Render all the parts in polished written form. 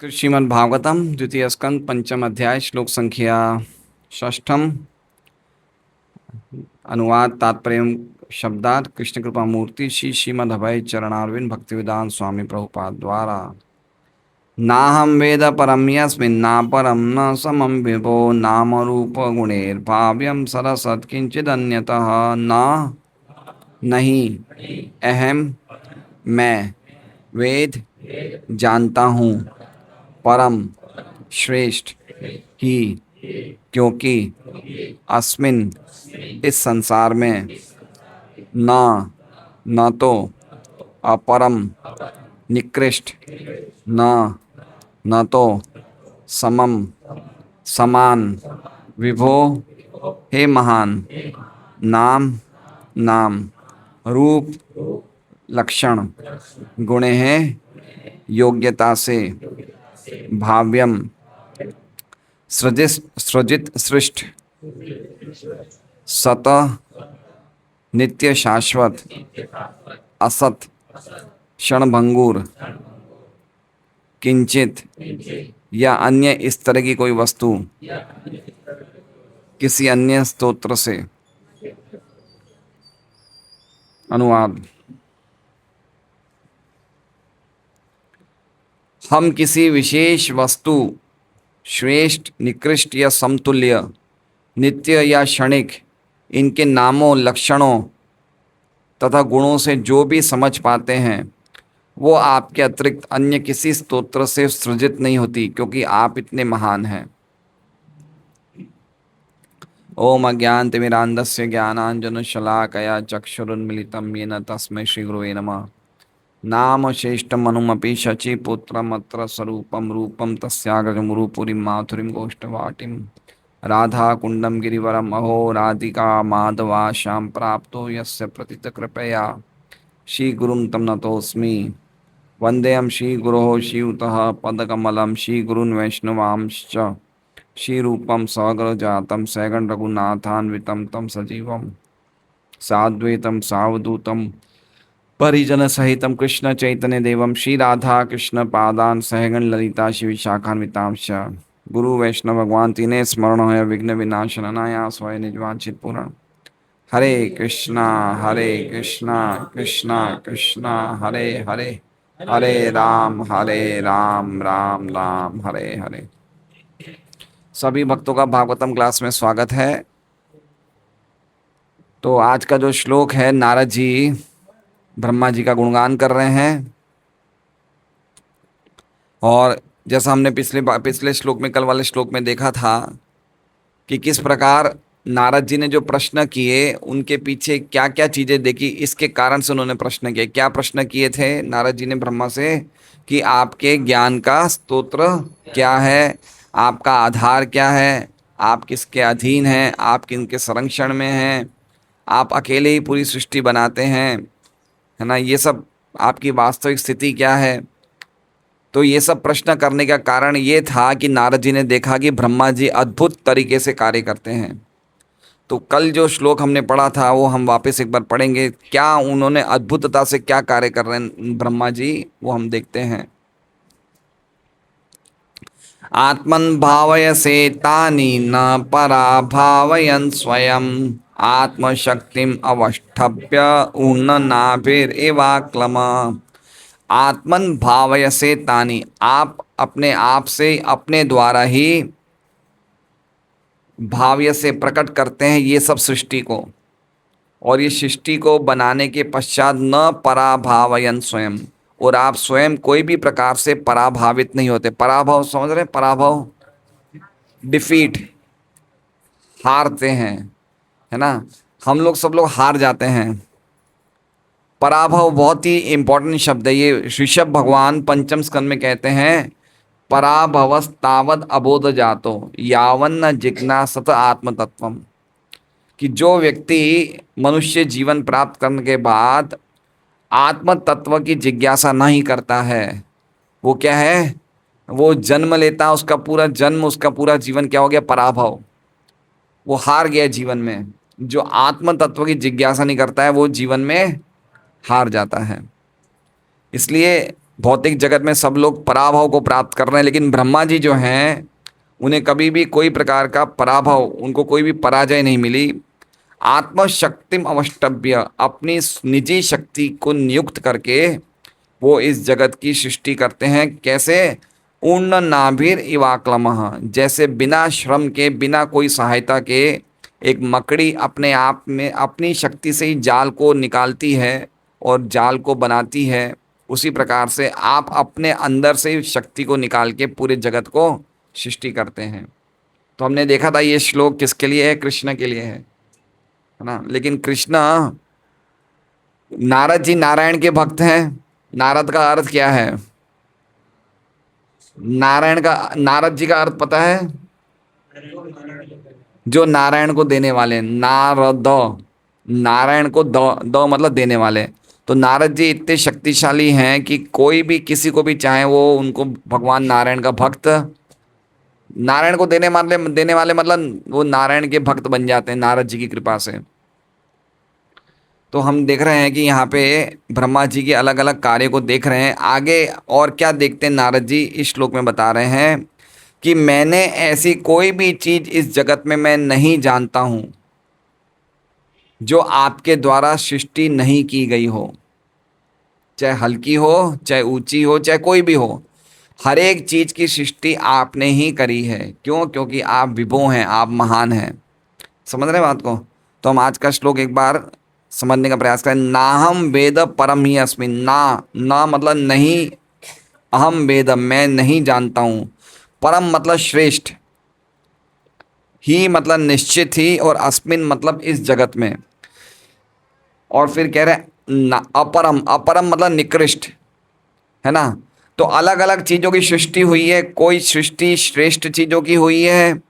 श्रीमद्भागवतम द्वितीय स्कंद पंचम अध्याय श्लोक संख्या षष्ठम। अनुवाद तात्पर्य शब्दार्थ कृष्ण कृपा मूर्ति श्री श्रीमद् अभय चरणारविंद भक्तिवेदांत स्वामी प्रभुपाद द्वारा। नाहं वेद परं यस्मिन्ना परं न समं विभो नाम रूप गुणैर्भाव्यं सरसत् किंचिदन्यतः न नहीं अहम मैं वेद जानता हूँ परम श्रेष्ठ ही क्योंकि अस्मिन इस संसार में न तो अपरम निकृष्ट न तो समम समान विभो हे महान नाम रूप लक्षण गुणे हैं योग्यता से भाव्यम सृजित सृष्ट सतः नित्य शाश्वत असत क्षणभंगुर किंचित या अन्य इस तरह की कोई वस्तु किसी अन्य स्तोत्र से। अनुवाद। हम किसी विशेष वस्तु श्रेष्ठ निकृष्ट या समतुल्य नित्य या क्षणिक इनके नामों लक्षणों तथा गुणों से जो भी समझ पाते हैं वो आपके अतिरिक्त अन्य किसी स्तोत्र से सृजित नहीं होती क्योंकि आप इतने महान हैं। ओम अज्ञानतिमिरान्धस्य ज्ञानाञ्जनशलाकया चक्षुरुन्मीलितं येन तस्मै श्रीगुरवे नमः। नाम श्रेष्ठमनुमपि शचीपुत्रमत्र स्वरूपं रूपं तस्याग्रजमुरुपुरीं माथुरीं गोष्ठवाटिं राधाकुण्डं गिरिवरम् अहो राधिका माधवाशां प्राप्तो यस्य प्रतितकृपया श्रीगुरुं तं नतोऽस्मि। वन्देऽहं श्रीगुरोः श्रीयुतः पदकमलं श्रीगुरून् वैष्णवांश्च श्रीरूपं सगरजातं सैगं रघुनाथान्वितं तं सजीवं साद्वैतं सावधूतं परिजन सहितं कृष्ण चैतन्य देवं श्री राधा कृष्ण पादान सहगण ललिता श्री विशाखान्वितांश गुरु वैष्णव भगवान तीने स्मरण है विघ्न विनाशन अनायास स्वय निजवांछित पूर्ण। हरे कृष्णा कृष्णा कृष्णा हरे हरे हरे राम राम राम हरे हरे। सभी भक्तों का भागवतम क्लास में स्वागत है। तो आज का जो श्लोक है, नारद जी ब्रह्मा जी का गुणगान कर रहे हैं और जैसा हमने पिछले श्लोक में, कल वाले श्लोक में देखा था कि किस प्रकार नारद जी ने जो प्रश्न किए उनके पीछे क्या क्या चीज़ें देखी, इसके कारण से उन्होंने प्रश्न किए। क्या प्रश्न किए थे नारद जी ने ब्रह्मा से कि आपके ज्ञान का स्तोत्र क्या है, आपका आधार क्या है, आप किसके अधीन हैं, आप किनके संरक्षण में हैं, आप अकेले ही पूरी सृष्टि बनाते हैं, है ना, ये सब आपकी वास्तविक स्थिति क्या है। तो ये सब प्रश्न करने का कारण ये था कि नारद जी ने देखा कि ब्रह्मा जी अद्भुत तरीके से कार्य करते हैं। तो कल जो श्लोक हमने पढ़ा था वो हम वापस एक बार पढ़ेंगे। क्या उन्होंने अद्भुतता से क्या कार्य कर रहे हैं ब्रह्मा जी, वो हम देखते हैं। आत्मन भावयसे तानि न परा भावयन् स्वयं आत्मशक्तिम अवष्टभ्य ऊर्णनाभिरेवाक्लम। आत्मन भावयसे तानि, आप अपने आप से अपने द्वारा ही भाव्य से प्रकट करते हैं ये सब सृष्टि को, और ये सृष्टि को बनाने के पश्चात न पराभावयन स्वयं, और आप स्वयं कोई भी प्रकार से पराभावित नहीं होते। पराभव समझ रहे हैं? पराभव डिफीट, हारते हैं, है ना, हम लोग सब लोग हार जाते हैं। पराभव बहुत ही इंपॉर्टेंट शब्द है। ये ऋषभ भगवान पंचम स्कंद में कहते हैं पराभवस्तावद अबोध जातो यावन्न जिज्ञासत आत्मतत्वम, कि जो व्यक्ति मनुष्य जीवन प्राप्त करने के बाद आत्म तत्व की जिज्ञासा नहीं करता है, वो क्या है, वो जन्म लेता, उसका पूरा जन्म, उसका पूरा जीवन क्या हो गया, पराभव, वो हार गया जीवन में। जो आत्म तत्व की जिज्ञासा नहीं करता है वो जीवन में हार जाता है। इसलिए भौतिक जगत में सब लोग पराभव को प्राप्त कर रहे हैं, लेकिन ब्रह्मा जी जो हैं उन्हें कभी भी कोई प्रकार का पराभव, उनको कोई भी पराजय नहीं मिली। आत्मशक्तिम अवष्टभ्य, अपनी निजी शक्ति को नियुक्त करके वो इस जगत की सृष्टि करते हैं। कैसे? ऊर्ण नाभिर इवाक्लमः, जैसे बिना श्रम के, बिना कोई सहायता के एक मकड़ी अपने आप में अपनी शक्ति से ही जाल को निकालती है और जाल को बनाती है, उसी प्रकार से आप अपने अंदर से ही शक्ति को निकाल के पूरे जगत को सृष्टि करते हैं। तो हमने देखा था ये श्लोक किसके लिए है? कृष्ण के लिए है ना। लेकिन कृष्ण, नारद जी नारायण के भक्त हैं। नारद का अर्थ क्या है? नारद जी का अर्थ पता है? जो नारायण को देने वाले, नारद, नारायण को द मतलब देने वाले। तो नारद जी इतने शक्तिशाली हैं कि कोई भी किसी को भी चाहे वो उनको भगवान नारायण का भक्त, नारायण को देने वाले मतलब वो नारायण के भक्त बन जाते हैं नारद जी की कृपा से। तो हम देख रहे हैं कि यहाँ पे ब्रह्मा जी के अलग अलग कार्य को देख रहे हैं। आगे और क्या देखते हैं नारद जी इस श्लोक में बता रहे हैं कि मैंने ऐसी कोई भी चीज इस जगत में मैं नहीं जानता हूं जो आपके द्वारा सृष्टि नहीं की गई हो, चाहे हल्की हो, चाहे ऊंची हो, चाहे कोई भी हो। हर एक चीज की सृष्टि आपने ही करी है। क्यों? क्योंकि आप विभो हैं, आप महान हैं। समझ रहे हैं बात को? तो हम आज का श्लोक एक बार समझने का प्रयास करें। नाहम वेद परम ही अस्मिन, ना मतलब नहीं, अहम वेद मैं नहीं जानता हूँ, परम मतलब श्रेष्ठ, ही मतलब निश्चित ही, और अस्मिन मतलब इस जगत में। और फिर कह रहे हैं अपरम, अपरम मतलब निकृष्ट, है ना। तो अलग अलग चीज़ों की सृष्टि हुई है, कोई सृष्टि श्रेष्ठ चीज़ों की हुई है,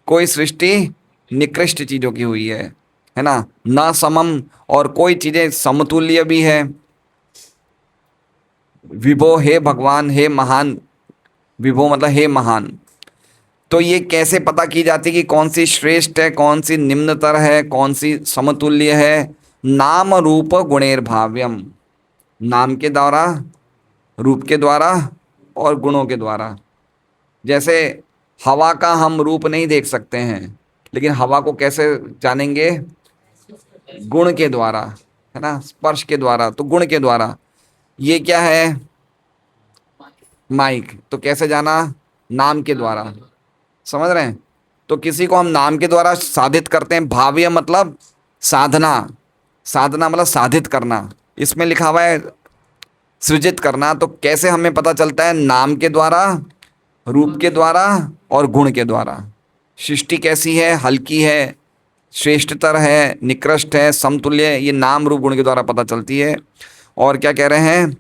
कोई सृष्टि निकृष्ट चीज़ों की हुई है ना। न समम, और कोई चीज़ें समतुल्य भी है। विभो, हे भगवान, हे महान, विभो मतलब हे महान। तो ये कैसे पता की जाती कि कौन सी श्रेष्ठ है, कौन सी निम्नतर है, कौन सी समतुल्य है? नाम रूप गुणेर भाव्यम, नाम के द्वारा, रूप के द्वारा और गुणों के द्वारा। जैसे हवा का हम रूप नहीं देख सकते हैं, लेकिन हवा को कैसे जानेंगे? गुण के द्वारा, है ना, स्पर्श के द्वारा, तो गुण के द्वारा। ये क्या है? माइक, तो कैसे जाना? नाम के द्वारा। समझ रहे हैं? तो किसी को हम नाम के द्वारा साधित करते हैं। भाव्य मतलब साधना, साधना मतलब साधित करना, इसमें लिखा हुआ है सृजित करना। तो कैसे हमें पता चलता है? नाम के द्वारा, रूप के द्वारा और गुण के द्वारा। सृष्टि कैसी है? हल्की है, श्रेष्ठतर है, निकृष्ट है, समतुल्य है, ये नाम रूप गुण के द्वारा पता चलती है। और क्या कह रहे हैं?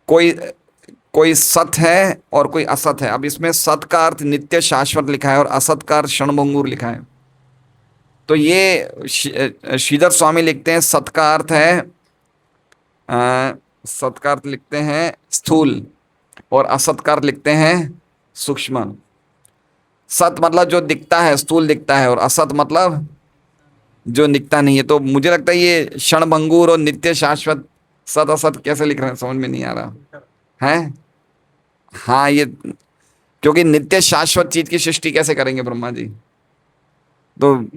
कोई कोई सत है और कोई असत है। अब इसमें सत का अर्थ नित्य शाश्वत लिखा है और असत का अर्थ क्षणभंगुर लिखा है। तो ये श्रीधर स्वामी लिखते हैं सत का अर्थ है सत का अर्थ लिखते हैं स्थूल, और असत का अर्थ लिखते हैं सूक्ष्म। सत मतलब जो दिखता है, स्थूल दिखता है, और असत मतलब जो दिखता नहीं है। तो मुझे लगता है ये क्षणभंगुर और नित्य शाश्वत, सत असत कैसे लिख रहे हैं समझ में नहीं आ रहा है। हाँ, ये क्योंकि नित्य शाश्वत चीज की सृष्टि कैसे करेंगे ब्रह्मा जी? तो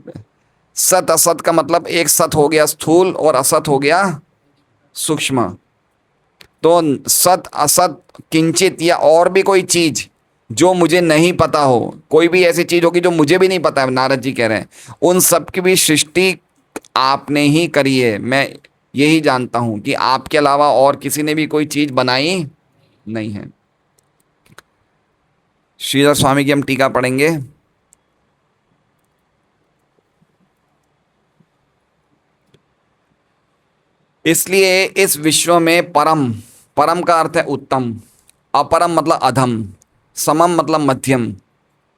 सत असत का मतलब एक सत हो गया स्थूल और असत हो गया सूक्ष्म। तो सत असत किंचित, या और भी कोई चीज जो मुझे नहीं पता हो, कोई भी ऐसी चीज होगी जो मुझे भी नहीं पता है, नारद जी कह रहे हैं, उन सब की भी सृष्टि आपने ही करी है। मैं यही जानता हूं कि आपके अलावा और किसी ने भी कोई चीज बनाई नहीं है। श्रीधर स्वामी की हम टीका पढ़ेंगे। इसलिए इस विश्व में परम, परम का अर्थ है उत्तम, अपरम मतलब अधम, समम मतलब मध्यम,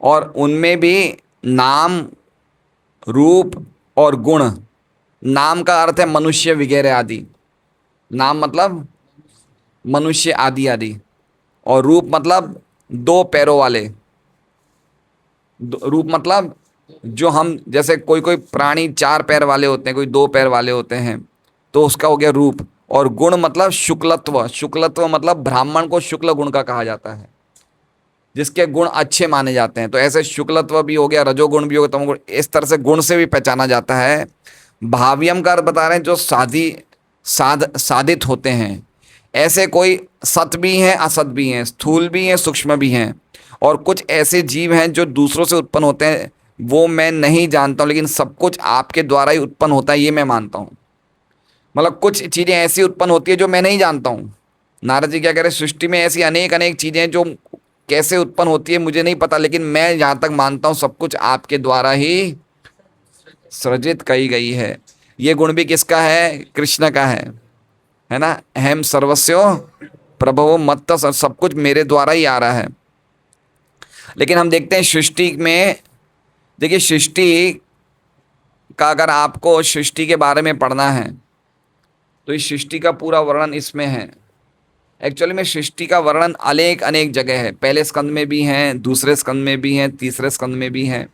और उनमें भी नाम, रूप और गुण। नाम का अर्थ है मनुष्य वगैरह आदि, नाम मतलब मनुष्य आदि आदि, और रूप मतलब दो पैरों वाले। रूप मतलब जो हम, जैसे कोई कोई प्राणी चार पैर वाले होते हैं, कोई दो पैर वाले होते हैं, तो उसका हो गया रूप। और गुण मतलब शुक्लत्व, शुक्लत्व मतलब ब्राह्मण को शुक्ल गुण का कहा जाता है, जिसके गुण अच्छे माने जाते हैं। तो ऐसे शुक्लत्व भी हो गया, रजोगुण भी हो गया, तमोगुण, इस तरह से गुण से भी पहचाना जाता है। भाव्यम का अर्थ बता रहे हैं जो साधित होते हैं। ऐसे कोई सत भी हैं, असत भी हैं, स्थूल भी हैं, सूक्ष्म भी हैं, और कुछ ऐसे जीव हैं जो दूसरों से उत्पन्न होते हैं, वो मैं नहीं जानता हूँ, लेकिन सब कुछ आपके द्वारा ही उत्पन्न होता है, ये मैं मानता हूँ। मतलब कुछ चीज़ें ऐसी उत्पन्न होती है जो मैं नहीं जानता हूँ। नारद जी क्या कह रहे हैं, सृष्टि में ऐसी अनेक अनेक चीज़ें हैं जो कैसे उत्पन्न होती है मुझे नहीं पता, लेकिन मैं जहाँ तक मानता हूँ सब कुछ आपके द्वारा ही सृजित कही गई है। ये गुण भी किसका है? कृष्ण का है ना। अहम सर्वस्यो प्रभवो मत्त, सब कुछ मेरे द्वारा ही आ रहा है। लेकिन हम देखते हैं सृष्टि में, देखिए सृष्टि का अगर आपको सृष्टि के बारे में पढ़ना है तो इस सृष्टि का पूरा वर्णन इसमें है। एक्चुअली में सृष्टि का वर्णन अनेक अनेक जगह है, पहले स्कंद में भी है, दूसरे स्कंद में भी है, तीसरे स्कंद में भी है।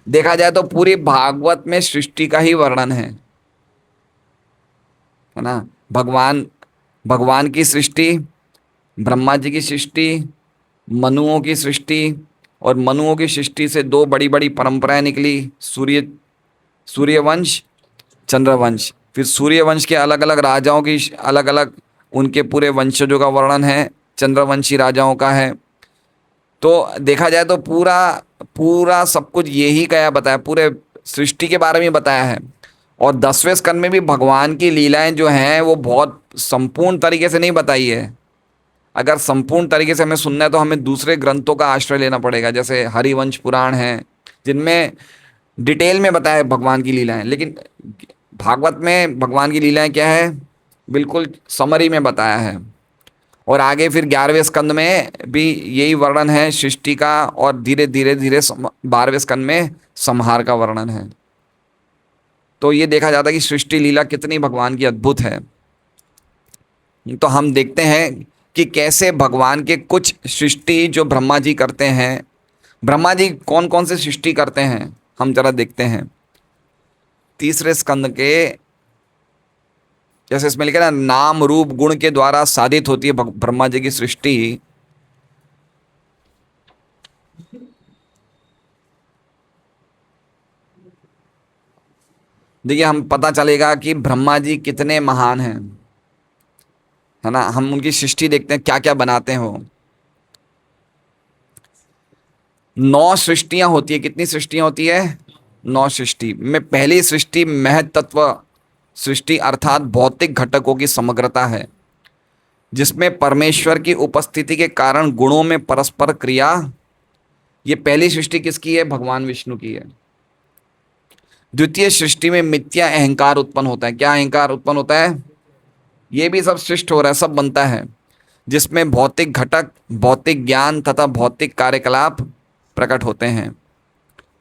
देखा जाए तो पूरी भागवत में सृष्टि का ही वर्णन है ना। भगवान भगवान की सृष्टि, ब्रह्मा जी की सृष्टि, मनुओं की सृष्टि, और मनुओं की सृष्टि से दो बड़ी बड़ी परंपराएं निकली, सूर्यवंश, चंद्रवंश। फिर सूर्यवंश के अलग अलग राजाओं की अलग अलग उनके पूरे वंशजों का वर्णन है, चंद्रवंशी राजाओं का है। तो देखा जाए तो पूरा पूरा सब कुछ यही गया बताया, पूरे सृष्टि के बारे में बताया है। और 10वें स्कंद में भी भगवान की लीलाएं जो हैं वो बहुत संपूर्ण तरीके से नहीं बताई है। अगर संपूर्ण तरीके से हमें सुनना है तो हमें दूसरे ग्रंथों का आश्रय लेना पड़ेगा, जैसे हरिवंश पुराण है, जिनमें डिटेल में बताया है भगवान की लीलाएं। लेकिन भागवत में भगवान की लीलाएं क्या है, बिल्कुल समरी में बताया है। और आगे फिर 11वें स्कंद में भी यही वर्णन है सृष्टि का, और धीरे धीरे धीरे 12वें स्कंद में संहार का वर्णन है। तो ये देखा जाता है कि सृष्टि लीला कितनी भगवान की अद्भुत है। तो हम देखते हैं कि कैसे भगवान के कुछ सृष्टि जो ब्रह्मा जी करते हैं, ब्रह्मा जी कौन कौन से सृष्टि करते हैं हम जरा देखते हैं। तीसरे स्कंद के, जैसे इसमें लिखा है ना, नाम रूप गुण के द्वारा साधित होती है ब्रह्मा जी की सृष्टि। देखिए हम पता चलेगा कि ब्रह्मा जी कितने महान हैं, है ना। हम उनकी सृष्टि देखते हैं क्या क्या बनाते हैं वो। 9 सृष्टियां होती है। कितनी सृष्टियां होती है? 9 सृष्टि में पहली सृष्टि महत तत्व सृष्टि अर्थात भौतिक घटकों की समग्रता है, जिसमें परमेश्वर की उपस्थिति के कारण गुणों में परस्पर क्रिया। ये पहली सृष्टि किसकी है? भगवान विष्णु की है। द्वितीय सृष्टि में मिथ्या अहंकार उत्पन्न होता है। क्या अहंकार उत्पन्न होता है? ये भी सब सृष्ट हो रहा है, सब बनता है, जिसमें भौतिक घटक, भौतिक ज्ञान तथा भौतिक कार्यकलाप प्रकट होते हैं।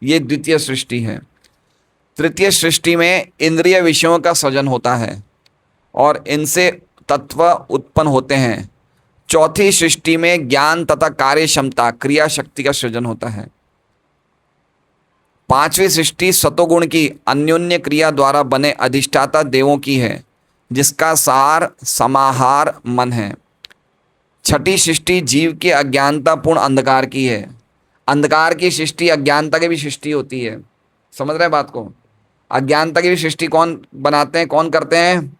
ये द्वितीय सृष्टि है। तृतीय सृष्टि में इंद्रिय विषयों का सृजन होता है और इनसे तत्व उत्पन्न होते हैं। चौथी सृष्टि में ज्ञान तथा कार्य क्षमता, क्रिया शक्ति का सृजन होता है। पांचवी सृष्टि सतोगुण की अन्योन्य क्रिया द्वारा बने अधिष्ठाता देवों की है, जिसका सार समाहार मन है। छठी सृष्टि जीव के अज्ञानतापूर्ण अंधकार की है। अंधकार की सृष्टि, अज्ञानता की भी सृष्टि होती है। समझ रहे हैं बात को? अज्ञानता की भी सृष्टि कौन बनाते हैं, कौन करते हैं?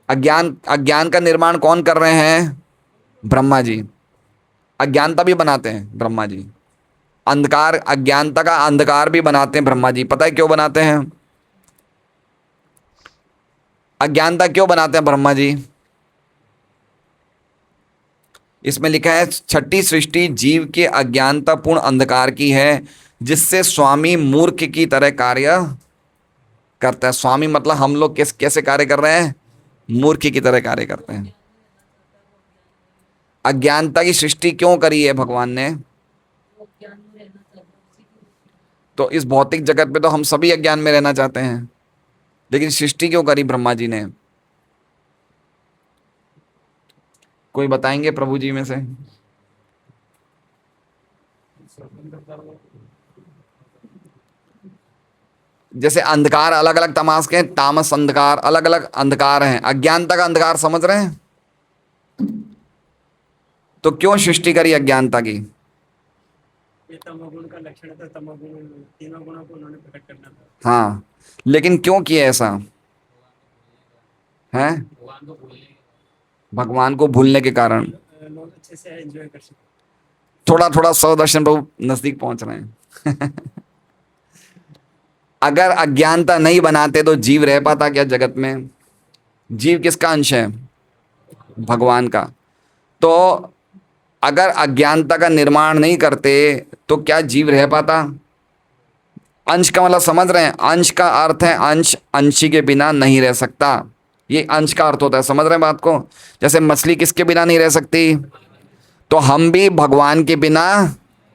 अज्ञान का निर्माण कौन कर रहे हैं? ब्रह्मा जी। अज्ञानता भी बनाते हैं ब्रह्मा जी। अंधकार, अज्ञानता का अंधकार भी बनाते हैं ब्रह्मा जी। पता है क्यों बनाते हैं? अज्ञानता क्यों बनाते हैं ब्रह्मा जी? इसमें लिखा है छठी सृष्टि जीव के अज्ञानतापूर्ण अंधकार की है, जिससे स्वामी मूर्ख की तरह कार्य करता है। स्वामी मतलब हम लोग कैसे कार्य कर रहे हैं? मूर्ख की तरह कार्य करते हैं। अज्ञानता की सृष्टि क्यों करी है भगवान ने? तो इस भौतिक जगत पे तो हम सभी अज्ञान में रहना चाहते हैं, लेकिन सृष्टि क्यों करी ब्रह्मा जी ने? कोई बताएंगे प्रभु जी में से? जैसे अंधकार अलग अलग तमास के हैं, तामस अंधकार अलग अलग अंधकार हैं, अज्ञानता का अंधकार समझ रहे हैं। तो क्यों सृष्टि करी अज्ञानता की? ये तमोगुण का लक्षण है, तो तमोगुण तीनों गुणों को उन्होंने प्रकट करना था। हाँ, लेकिन क्यों किया ऐसा है? भगवान को भूलने के कारण। लोग अच्छे से एंजॉय कर सके। थोड़ा थोड़ा सौदर्शन प्रभु नजदीक पहुंच रहे हैं। अगर अज्ञानता नहीं बनाते तो जीव रह पाता क्या जगत में? जीव किसका अंश है? भगवान का। तो अगर अज्ञानता का निर्माण नहीं करते तो क्या जीव रह पाता? अंश का मतलब समझ रहे हैं? अंश का अर्थ है अंश अंशी के बिना नहीं रह सकता। ये अंश का अर्थ होता है, समझ रहे हैं बात को? जैसे मछली किसके बिना नहीं रह सकती, तो हम भी भगवान के बिना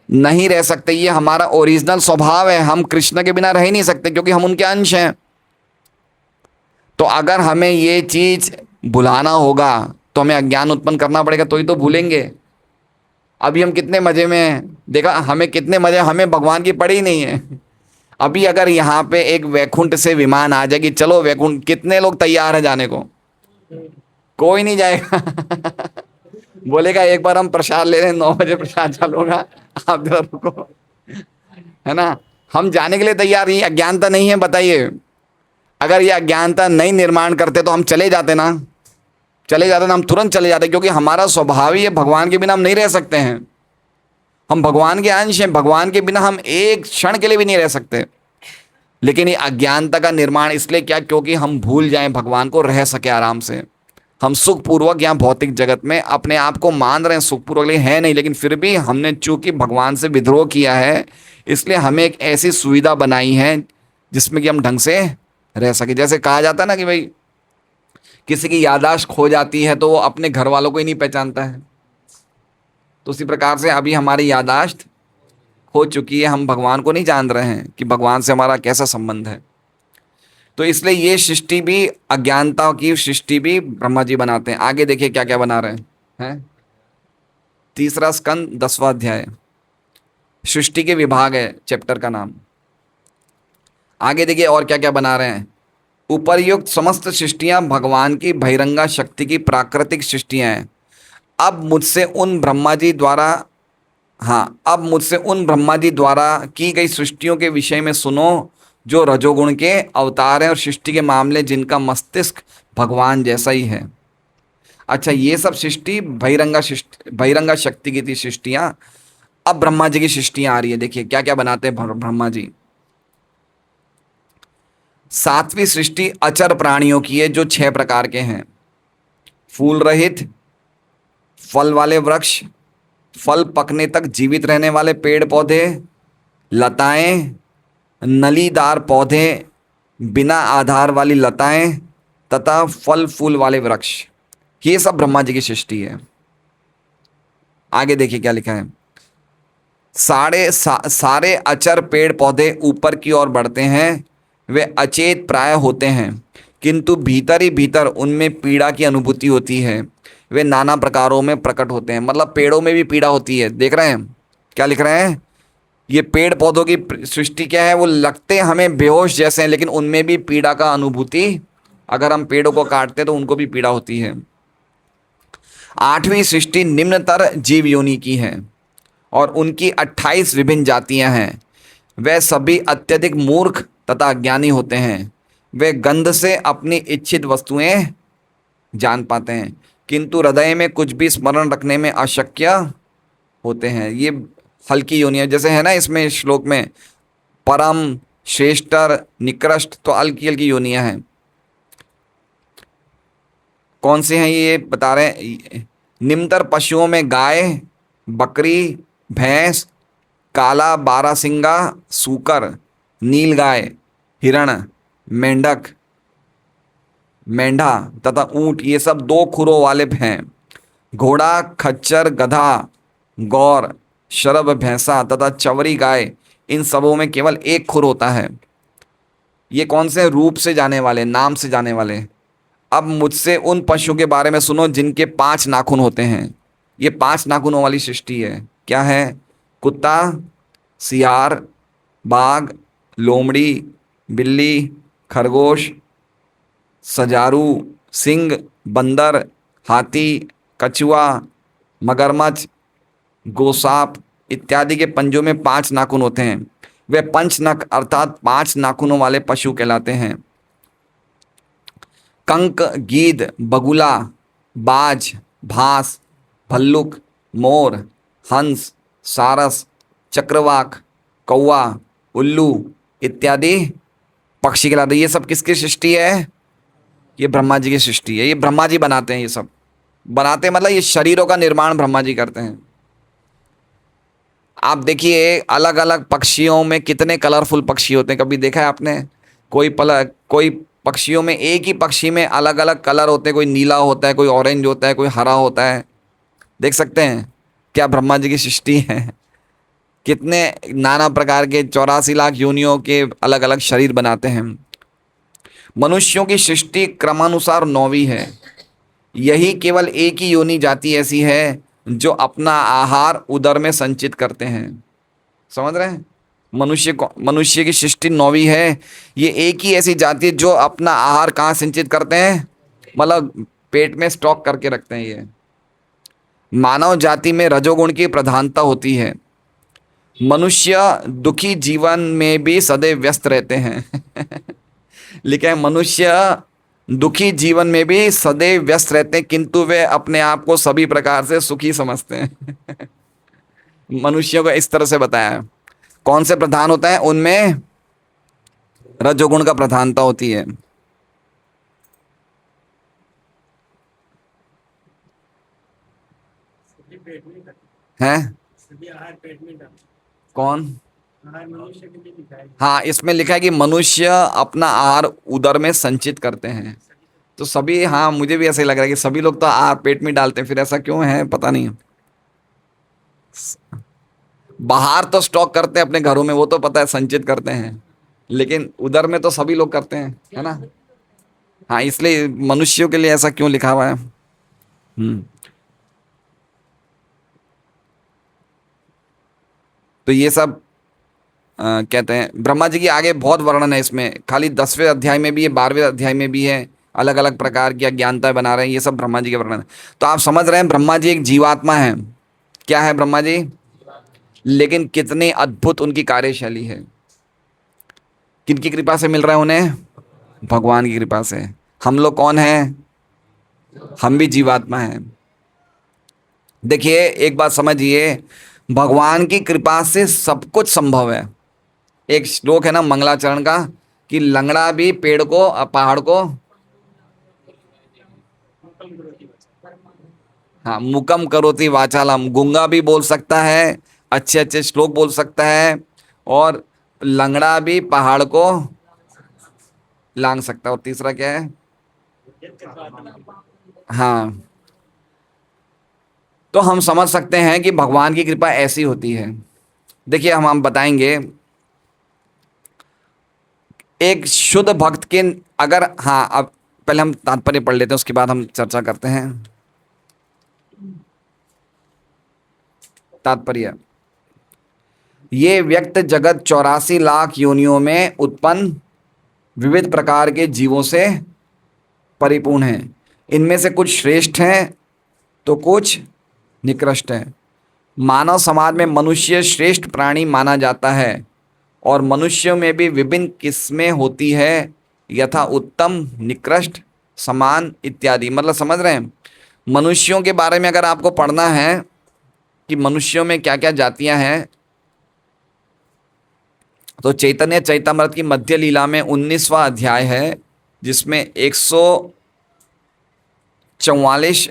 नहीं रह सकते। ये हमारा ओरिजिनल स्वभाव है। हम कृष्ण के बिना रह ही नहीं सकते क्योंकि हम उनके अंश हैं। तो अगर हमें ये चीज भुलाना होगा तो हमें अज्ञान उत्पन्न करना पड़ेगा, तो ही तो भूलेंगे। अभी हम कितने मजे में हैं, देखा हमें कितने मजे, हमें भगवान की पड़ी नहीं है। अभी अगर यहाँ पे एक वैकुंठ से विमान आ जाएगी, चलो वैकुंठ, कितने लोग तैयार हैं जाने को? कोई नहीं जाएगा। बोलेगा एक बार हम प्रसाद ले रहे हैं, 9 बजे प्रसाद चालू होगा, आप जरा रुको, है ना? हम जाने के लिए तैयार नहीं। अज्ञानता नहीं है, बताइए। अगर ये अज्ञानता नहीं निर्माण करते तो हम चले जाते ना, चले जाते ना, हम तुरंत चले जाते, क्योंकि हमारा स्वभाव ही है, भगवान के बिना हम नहीं रह सकते हैं। हम भगवान के अंश हैं, भगवान के बिना हम एक क्षण के लिए भी नहीं रह सकते। लेकिन ये अज्ञानता का निर्माण इसलिए क्या? क्योंकि हम भूल जाएं भगवान को, रह सके आराम से। हम सुखपूर्वक यहाँ भौतिक जगत में अपने आप को मान रहे हैं सुखपूर्वक, लेकिन है नहीं। लेकिन फिर भी हमने चूंकि भगवान से विद्रोह किया है, इसलिए हमें एक ऐसी सुविधा बनाई है जिसमें कि हम ढंग से रह सके। जैसे कहा जाता है ना कि भाई किसी की याददाश्त खो जाती है तो वो अपने घर वालों को ही नहीं पहचानता है, तो उसी प्रकार से अभी हमारी याददाश्त हो चुकी है, हम भगवान को नहीं जान रहे हैं कि भगवान से हमारा कैसा संबंध है। तो इसलिए ये सृष्टि भी, अज्ञानता की सृष्टि भी ब्रह्मा जी बनाते हैं। आगे देखिए क्या क्या बना रहे हैं। 3रा स्कंद 10वां अध्याय, सृष्टि के विभाग है चैप्टर का नाम। आगे देखिए और क्या क्या बना रहे हैं। उपर्युक्त समस्त सृष्टियां भगवान की बहिरंगा शक्ति की प्राकृतिक सृष्टियां हैं। अब मुझसे उन ब्रह्मा जी द्वारा अब मुझसे उन ब्रह्मा जी द्वारा की गई सृष्टियों के विषय में सुनो, जो रजोगुण के अवतार हैं और सृष्टि के मामले जिनका मस्तिष्क भगवान जैसा ही है। अच्छा, ये सब सृष्टि बहिरंगा शक्ति की थी सृष्टियां। अब ब्रह्मा जी की सृष्टियां आ रही है। देखिए क्या क्या बनाते हैं ब्रह्मा जी। 7वीं सृष्टि अचर प्राणियों की है, जो 6 प्रकार के हैं। फूल रहित, फल वाले वृक्ष, फल पकने तक जीवित रहने वाले पेड़ पौधे, लताएं, नलीदार पौधे, बिना आधार वाली लताएं तथा फल फूल वाले वृक्ष। ये सब ब्रह्मा जी की सृष्टि है। आगे देखिए क्या लिखा है। सारे अचर पेड़ पौधे ऊपर की ओर बढ़ते हैं। वे अचेत प्राय होते हैं, किंतु भीतर ही भीतर उनमें पीड़ा की अनुभूति होती है। वे नाना प्रकारों में प्रकट होते हैं। मतलब पेड़ों में भी पीड़ा होती है। देख रहे हैं क्या लिख रहे हैं? ये पेड़ पौधों की सृष्टि क्या है? वो लगते हमें बेहोश जैसे हैं, लेकिन उनमें भी पीड़ा का अनुभूति, अगर हम पेड़ों को काटते तो उनको भी पीड़ा होती है। 8वीं सृष्टि निम्नतर जीव योनि की है और उनकी 28 विभिन्न जातियां हैं। वे सभी अत्यधिक मूर्ख तथा अज्ञानी होते हैं। वे गंध से अपनी इच्छित वस्तुएं जान पाते हैं, किंतु हृदय में कुछ भी स्मरण रखने में अशक्य होते हैं। ये हल्की योनियां, जैसे है ना इसमें श्लोक में परम, श्रेष्ठर, निकृष्ट, तो हल्की हल्की योनियां हैं। कौन से हैं ये बता रहे हैं। निम्नतर पशुओं में गाय, बकरी, भैंस, काला बारहसिंगा सूकर, नीलगाय, हिरण, मेंढक, मेंढा तथा ऊंट, ये सब 2 खुरों वाले हैं। घोड़ा, खच्चर, गधा, गौर, शरभ, भैंसा तथा चवरी गाय, इन सबों में केवल 1 खुर होता है। ये कौन से? रूप से जाने वाले, नाम से जाने वाले। अब मुझसे उन पशुओं के बारे में सुनो जिनके 5 नाखून होते हैं। ये 5 नाखूनों वाली सृष्टि है। क्या है? कुत्ता, सियार, बाघ, लोमड़ी, बिल्ली, खरगोश, सजारू, सिंह, बंदर, हाथी, कछुआ, मगरमच्छ, गोसाप इत्यादि के पंजों में 5 नाखून होते हैं। वे पंचनख अर्थात 5 नाखूनों वाले पशु कहलाते हैं। कंक, गीद, बगुला, बाज, भास, भल्लुक, मोर, हंस, सारस, चक्रवाक, कौवा, उल्लू इत्यादि पक्षी कहलाते हैं। ये सब किसकी सृष्टि है? ये ब्रह्मा जी की सृष्टि है। ये ब्रह्मा जी बनाते हैं। ये सब बनाते हैं मतलब ये शरीरों का निर्माण ब्रह्मा जी करते हैं। आप देखिए अलग अलग पक्षियों में कितने कलरफुल पक्षी होते हैं। कभी देखा है आपने? कोई पक्षियों में, एक ही पक्षी में अलग अलग कलर होते हैं। कोई नीला होता है, कोई ऑरेंज होता है, कोई हरा होता है। देख सकते हैं क्या ब्रह्मा जी की सृष्टि है। कितने नाना प्रकार के 84 लाख योनियों के अलग अलग शरीर बनाते हैं। मनुष्यों की सृष्टि क्रमानुसार 9वीं है। यही केवल एक ही योनि जाति ऐसी है जो अपना आहार उदर में संचित करते हैं। समझ रहे हैं? मनुष्य की सृष्टि 9वीं है। ये एक ही ऐसी जाति है जो अपना आहार कहाँ संचित करते हैं? मतलब पेट में स्टॉक करके रखते हैं। ये मानव जाति में रजोगुण की प्रधानता होती है। मनुष्य दुखी जीवन में भी सदैव व्यस्त रहते हैं। लिखा है मनुष्य दुखी जीवन में भी सदैव व्यस्त रहते हैं किंतु वे अपने आप को सभी प्रकार से सुखी समझते हैं। मनुष्यों को इस तरह से बताया है। कौन से प्रधान होता है? उनमें रजोगुण का प्रधानता होती है। सभी पेट में डालते हैं? सभी आहार पेट में डालते। कौन? आहार मनुष्य के लिए लिखा है। हाँ, इसमें लिखा है कि मनुष्य अपना आहार उदर में संचित करते हैं। तो सभी, हाँ मुझे भी ऐसा ही लग रहा है कि सभी लोग तो आहार पेट में डालते हैं। फिर ऐसा क्यों है पता नहीं। बाहर तो स्टॉक करते हैं अपने घरों में, वो तो पता है संचित करते हैं, लेकिन उधर में तो सभी लोग करते हैं, है ना? हाँ, इसलिए मनुष्यों के लिए ऐसा क्यों लिखा हुआ है। तो ये सब कहते हैं। ब्रह्मा जी की आगे बहुत वर्णन है इसमें। खाली 10वें अध्याय में भी है, 12वें अध्याय में भी है। अलग अलग प्रकार की अज्ञानता बना रहे हैं। ये सब ब्रह्मा जी के वर्णन है। तो आप समझ रहे हैं ब्रह्मा जी एक जीवात्मा है। क्या है ब्रह्मा जी? लेकिन कितनी अद्भुत उनकी कार्यशैली है। किनकी कृपा से मिल रहा है उन्हें? भगवान की कृपा से। हम लोग कौन हैं? हम भी जीवात्मा हैं। देखिए एक बात समझिए, भगवान की कृपा से सब कुछ संभव है। एक श्लोक है ना मंगलाचरण का कि लंगड़ा भी पेड़ को, पहाड़ को, हाँ, मुकम करोति वाचालम, गूंगा भी बोल सकता है, अच्छे अच्छे श्लोक बोल सकता है, और लंगड़ा भी पहाड़ को लांग सकता है। और तीसरा क्या है? हाँ, तो हम समझ सकते हैं कि भगवान की कृपा ऐसी होती है। देखिए हम बताएंगे एक शुद्ध भक्त के, अगर, हाँ, अब पहले हम तात्पर्य पढ़ लेते हैं, उसके बाद हम चर्चा करते हैं। तात्पर्य, ये व्यक्त जगत 84 लाख योनियों में उत्पन्न विविध प्रकार के जीवों से परिपूर्ण है। इनमें से कुछ श्रेष्ठ हैं तो कुछ निकृष्ट हैं। मानव समाज में मनुष्य श्रेष्ठ प्राणी माना जाता है और मनुष्यों में भी विभिन्न किस्में होती है, यथा उत्तम, निकृष्ट, समान इत्यादि। मतलब समझ रहे हैं? मनुष्यों के बारे में अगर आपको पढ़ना है कि मनुष्यों में क्या क्या जातियां हैं, तो चैतन्य चैतामृत की मध्य लीला में 19वां अध्याय है, जिसमें 144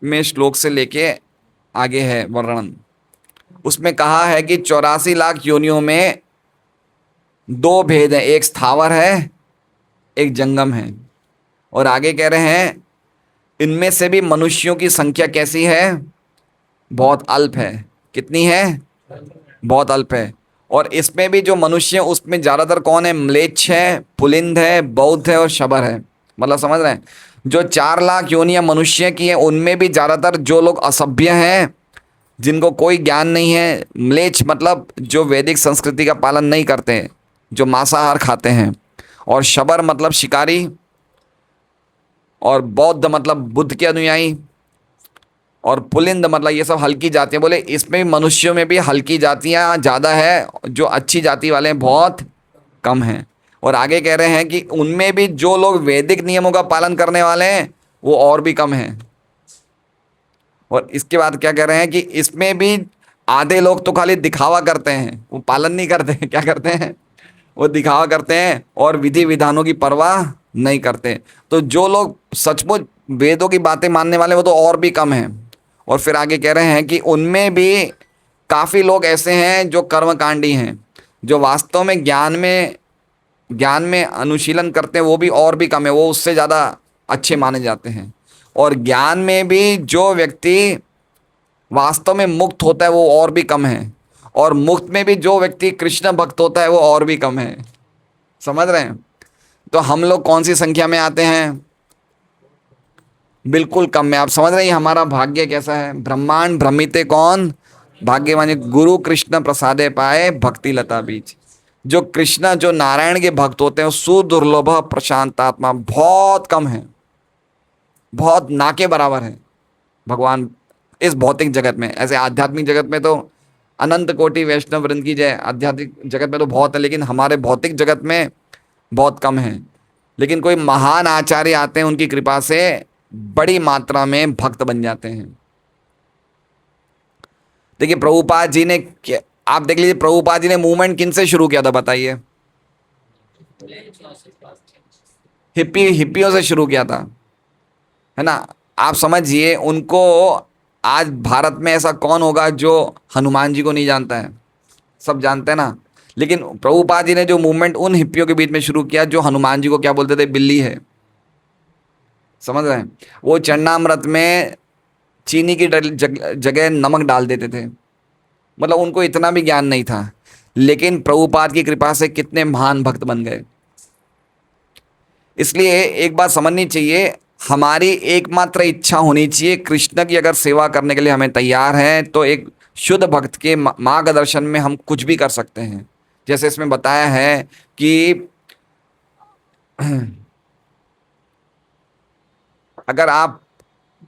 में श्लोक से लेके आगे है वर्णन। उसमें कहा है कि 84 लाख योनियों में 2 भेद हैं, एक स्थावर है, एक जंगम है। और आगे कह रहे हैं इनमें से भी मनुष्यों की संख्या कैसी है? बहुत अल्प है। कितनी है? बहुत अल्प है। और इसमें भी जो मनुष्य हैं उसमें ज़्यादातर कौन है? म्लेच्छ है, पुलिंद है, बौद्ध है और शबर है। मतलब समझ रहे हैं? जो 4 लाख योनियां मनुष्य की हैं उनमें भी ज़्यादातर जो लोग असभ्य हैं, जिनको कोई ज्ञान नहीं है, म्लेच्छ मतलब जो वैदिक संस्कृति का पालन नहीं करते हैं, जो मांसाहार खाते हैं, और शबर मतलब शिकारी, और बौद्ध मतलब बुद्ध के अनुयायी, और पुलिंद मतलब ये सब हल्की जातियां। बोले इसमें मनुष्यों में भी हल्की जातियां ज़्यादा है, जो अच्छी जाति वाले हैं बहुत कम हैं। और आगे कह रहे हैं कि उनमें भी जो लोग वैदिक नियमों का पालन करने वाले हैं वो और भी कम हैं। और इसके बाद क्या कह रहे हैं कि इसमें भी आधे लोग तो खाली दिखावा करते हैं, वो पालन नहीं करते हैं। क्या करते हैं? वो दिखावा करते हैं और विधि विधानों की परवाह नहीं करते। तो जो लोग सचमुच वेदों की बातें मानने वाले वो तो और भी कम हैं। और फिर आगे कह रहे हैं कि उनमें भी काफ़ी लोग ऐसे हैं जो कर्मकांडी हैं, जो वास्तव में ज्ञान में अनुशीलन करते हैं वो भी और भी कम है, वो उससे ज़्यादा अच्छे माने जाते हैं। और ज्ञान में भी जो व्यक्ति वास्तव में मुक्त होता है वो और भी कम है, और मुक्त में भी जो व्यक्ति कृष्ण भक्त होता है वो और भी कम है। समझ रहे हैं? तो हम लोग कौन सी संख्या में आते हैं? बिल्कुल कम में। आप समझ रहे हैं हमारा भाग्य कैसा है? ब्रह्मांड भ्रमिते कौन भाग्यवान, गुरु कृष्ण प्रसादे पाए भक्ति लता बीज। जो कृष्ण जो नारायण के भक्त होते हैं सुदुर्लभ प्रशांत आत्मा बहुत कम है, बहुत ना के बराबर है भगवान इस भौतिक जगत में। ऐसे आध्यात्मिक जगत में तो अनंत कोटि वैष्णव वृंद की जय, आध्यात्मिक जगत में तो बहुत है, लेकिन हमारे भौतिक जगत में बहुत कम है। लेकिन कोई महान आचार्य आते हैं, उनकी कृपा से बड़ी मात्रा में भक्त बन जाते हैं। देखिए प्रभुपाद जी ने आप देख लीजिए, प्रभुपाद जी ने मूवमेंट किन से शुरू किया था बताइए? हिप्पियों से शुरू किया था, है ना? आप समझिए उनको, आज भारत में ऐसा कौन होगा जो हनुमान जी को नहीं जानता है? सब जानते हैं ना। लेकिन प्रभुपाद जी ने जो मूवमेंट उन हिप्पियों के बीच में शुरू किया जो हनुमान जी को क्या बोलते थे? बिल्ली है। समझ रहे हैं? वो चरणामृत में चीनी की जगह नमक डाल देते थे। मतलब उनको इतना भी ज्ञान नहीं था, लेकिन प्रभुपाद की कृपा से कितने महान भक्त बन गए। इसलिए एक बात समझनी चाहिए, हमारी एकमात्र इच्छा होनी चाहिए कृष्ण की। अगर सेवा करने के लिए हमें तैयार हैं तो एक शुद्ध भक्त के मार्गदर्शन में हम कुछ भी कर सकते हैं। जैसे इसमें बताया है कि अगर आप,